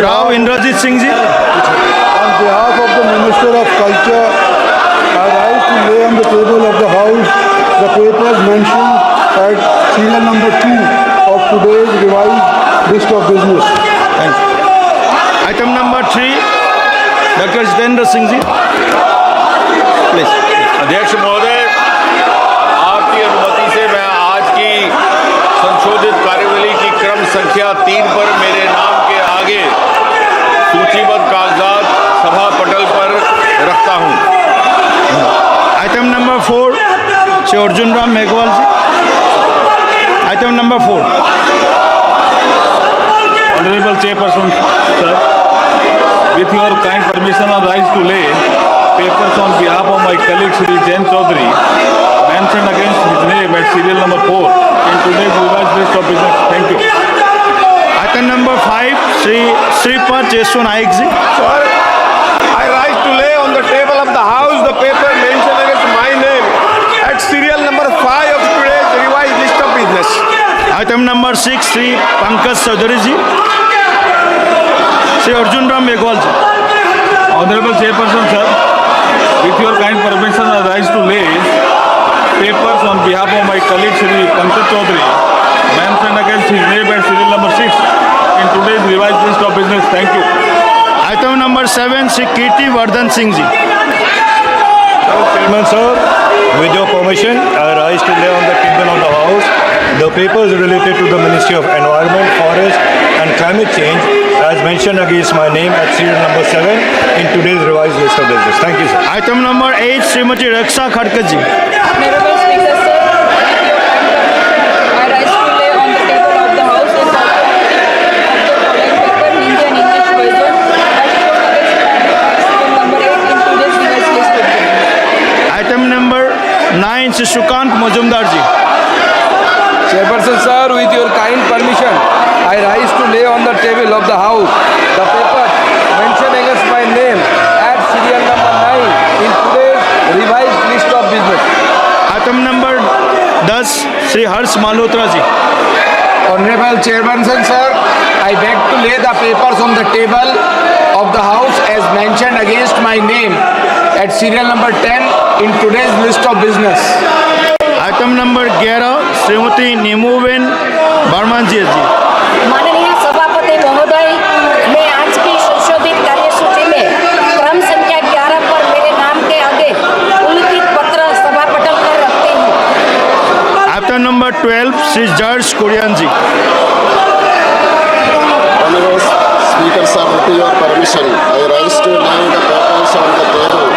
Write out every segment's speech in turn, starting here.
Rao Indrajit Singh ji. On behalf of the Minister of Culture, I rise to lay on the table of the House the papers mentioned at serial number 2 of today's revised list of business. Thank you. Item number 3, Dr. Jitendra Singh ji. Please. अध्यक्ष महोदय, आपकी अनुमति से मैं आज की संशोधित कार्यवली की क्रम संख्या 3 पर मेरे नाम के आगे सूचीबद्ध कागजात सभा पटल पर रखता हूं। Item number 4, Shri Arjun Ram Meghwal ji. Item number 4. Honorable Chairperson, sir, with your kind permission, I rise to lay papers on behalf of my colleague Shri Jain Chaudhary, mentioned against his name at serial number 4 in today's revised list of business. Thank you. Item number 5, Shri Sripad Jeswan Naik ji. Sir, I rise to lay on the table of the House the paper mentioned against my name at serial number 5 of today's revised list of business. Item number 6, Shri Pankaj Chaudhary ji. Shri Arjun Ram Meghwal ji. Honorable Chairperson, sir, with your kind permission, I rise to lay papers on behalf of my colleague Shri Pankaj Chaudhary, mentioned against his name at serial number 6 in today's revised list of business. Thank you. Item number 7, Shri Kirti Vardhan Singh ji. Chairman sir, with your permission, I rise to lay on the table of the House the papers related to the Ministry of Environment, Forest and Climate Change as mentioned against my name at serial number 7 in today's revised list of business. Thank you, sir. Item number 8, Srimati Raksha Khadka ji. Honorable Speaker, sir, I rise to lay on the table of the House in the following paper, Hindi and English version, as shown against serial number 8 in today's revised list of business. Item number 9, Shri Sukant Majumdar ji. Chairperson sir, with your kind permission, I rise to lay on the table of the House the paper mentioned against my name at serial number 9 in today's revised list of business. Item number 10, Shri Harsh Malhotra ji. Honorable Chairperson sir, I beg to lay the papers on the table of the House as mentioned against my name at serial number 10 in today's list of business. Item number 11, Srimati Nemuben Barman ji. माननीय सभापति महोदय, मैं आज की संशोधित कार्यसूची में क्रम संख्या 11 पर मेरे नाम के आगे उल्लिखित पत्र सभा पटल पर रखती हूँ। Item number 12, Shri George Kurian ji. Honorable Speaker sir, with your permission, I rise to lay the papers on the table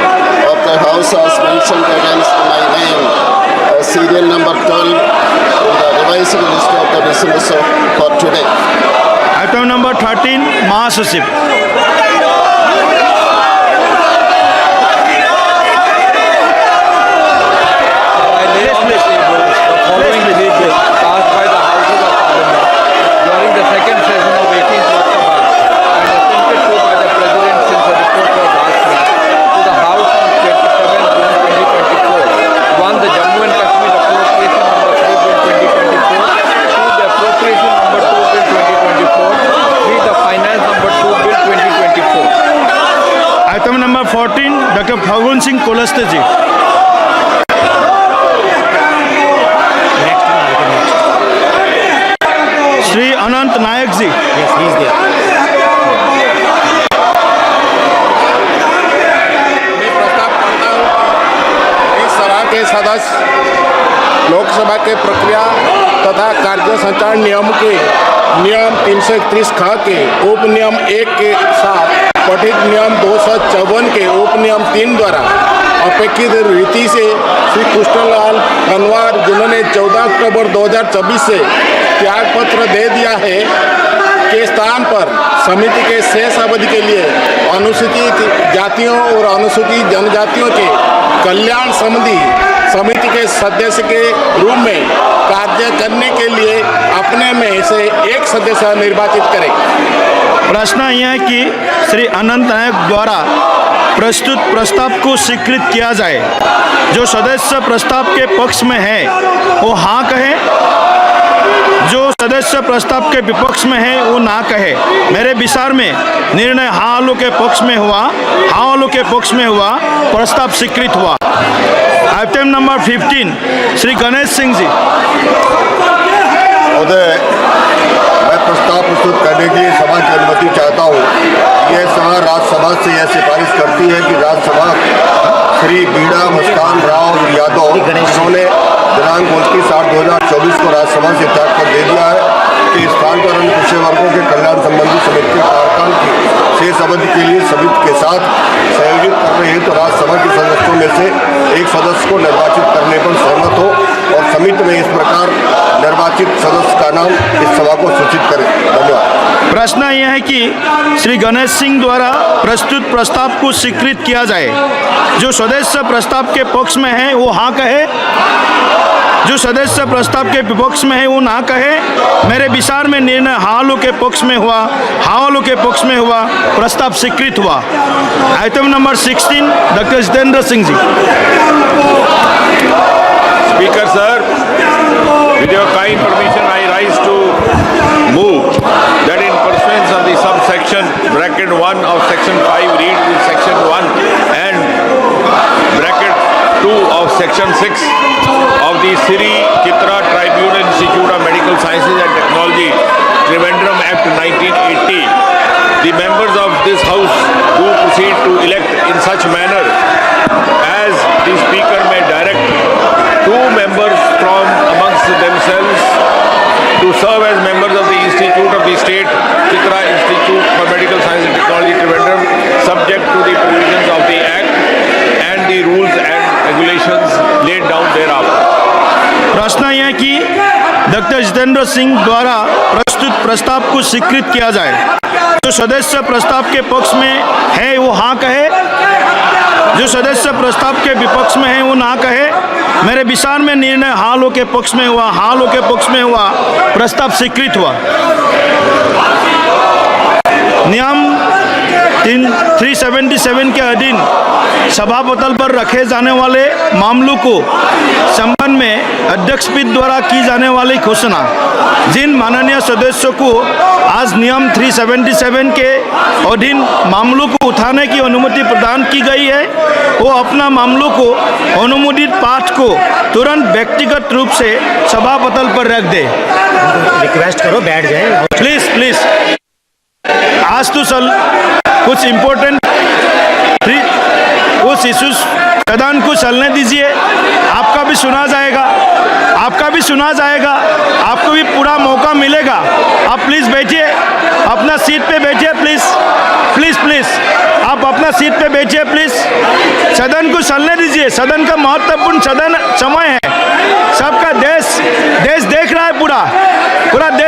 of the House as mentioned against my name, serial number 12, in the revised list of the business for today. Item number 13, Mahasachip. I lay on the table the following bill passed by the Houses of Parliament during the second session of 18th Lok Sabha and assented to by the President since the report was asked to the House on 27 June 2024. 1. The Jammu and Kashmir Appropriation Number 5 Bill 2024. 2. The Appropriation Number 2 Bill 2024. 3. The Finance Number 2 Bill 2024. Item number 14, Dr. Phagun Singh Kolaste ji. Shri Anant Nayak ji. Yes, he is there. मैं प्रस्ताव करता हूं कि इस सभा के सदस्य लोकसभा के प्रक्रिया तथा कार्य संचालन नियम के नियम 331 ख के उप नियम 1 के साथ पठित नियम 254 के उप नियम 3 द्वारा अपेक्षित रीति से श्री कृष्णलाल कनवार जिन्होंने 14 अक्टूबर 2024 से त्याग पत्र दे दिया है के स्थान पर समिति के शेष अवधि के लिए अनुसूचित जातियों और अनुसूचित जनजातियों के कल्याण संबंधी समिति के सदस्य के रूप में कार्य करने के लिए अपने में से एक सदस्य निर्वाचित करें। प्रश्न यह है कि श्री अनंत नायक द्वारा प्रस्तुत प्रस्ताव को स्वीकृत किया जाए। जो सदस्य प्रस्ताव के पक्ष में है वो हाँ कहें, जो सदस्य प्रस्ताव के विपक्ष में है वो ना कहे। मेरे विचार में निर्णय हाँ वालों के पक्ष में हुआ, हाँ वालों के पक्ष में हुआ, प्रस्ताव स्वीकृत हुआ। आइटम नंबर 15 श्री गणेश सिंह जी। महोदय, मैं प्रस्ताव प्रस्तुत करने के लिए सभा की अनुमति चाहता हूँ। यह सभा राज्यसभा से यह सिफारिश करती है कि राज्यसभा श्री बीड़ा मुस्कान राव यादव, जिन्होंने दिनांक 29/8/2024 को राज्यसभा से त्याग कर दे दिया है, के स्थान पर अन्य पिछड़े वर्गों के कल्याण संबंधी समिति के कार्यकाल की शेष अवधि के लिए समिति के साथ संयोजित करने हेतु राज्यसभा के सदस्यों में से एक सदस्य को निर्वाचित करने पर सहमत हो और समिति में इस प्रकार निर्वाचित सदस्य का नाम इस सभा को सूचित करें। धन्यवाद। प्रश्न यह है कि श्री गणेश सिंह द्वारा प्रस्तुत प्रस्ताव को स्वीकृत किया जाए। जो सदस्य प्रस्ताव के पक्ष में है वो हाँ कहे, जो सदस्य प्रस्ताव के विपक्ष में है वो ना कहे। मेरे विचार में निर्णय हाँ वालों के पक्ष में हुआ, हाँ वालों के पक्ष में हुआ, प्रस्ताव स्वीकृत हुआ। आइटम नंबर 16 doctor Jitendra Singh ji. Speaker sir, with your kind permission, I rise to move that in pursuance of the subsection bracket 1 of section 5 read with section 1 and bracket 2 of section 6 of the Sri Chitra Tribunal Institute of Medical Sciences and Technology, Trivandrum Act 1980. The members of this house do proceed to elect in such manner as the speaker may direct 2 members from amongst themselves to serve as members of the Institute of the State Chitra Institute for Medical Science and Technology, Trivandrum, subject to the provisions of the Act and the rules and regulations laid down thereafter. प्रश्न यह है कि doctor Jitendra Singh द्वारा प्रस्तुत प्रस्ताव को स्वीकृत किया जाए। जो सदस्य प्रस्ताव के पक्ष में है वो हाँ कहे, जो सदस्य प्रस्ताव के विपक्ष में है वो ना कहे। मेरे विचार में निर्णय हाँ वालों के पक्ष में हुआ, हाँ वालों के पक्ष में हुआ, प्रस्ताव स्वीकृत हुआ। नियम 377 के अधीन सभापटल पर रखे जाने वाले मामलों को संबंध में अध्यक्ष पीठ द्वारा की जाने वाली घोषणा, जिन माननीय सदस्यों को आज नियम 377 के अधीन मामलों को उठाने की अनुमति प्रदान की गई है, वो अपना मामलों को अनुमोदित पाठ को तुरंत व्यक्तिगत रूप से सभापटल पर रख दे। रिक्वेस्ट करो बैठ जाए प्लीज प्लीज। आज तो कुछ इम्पोर्टेंट उस इश्यूज सदन को चलने दीजिए। आपका भी सुना जाएगा, आपका भी सुना जाएगा, आपको भी पूरा मौका मिलेगा। आप प्लीज़ बैठिए, अपना सीट पे बैठिए प्लीज़ प्लीज़ प्लीज़। आप अपना सीट पे बैठिए प्लीज़। सदन को चलने दीजिए। सदन का महत्वपूर्ण सदन समय है। सबका देश देख रहा है, पूरा देश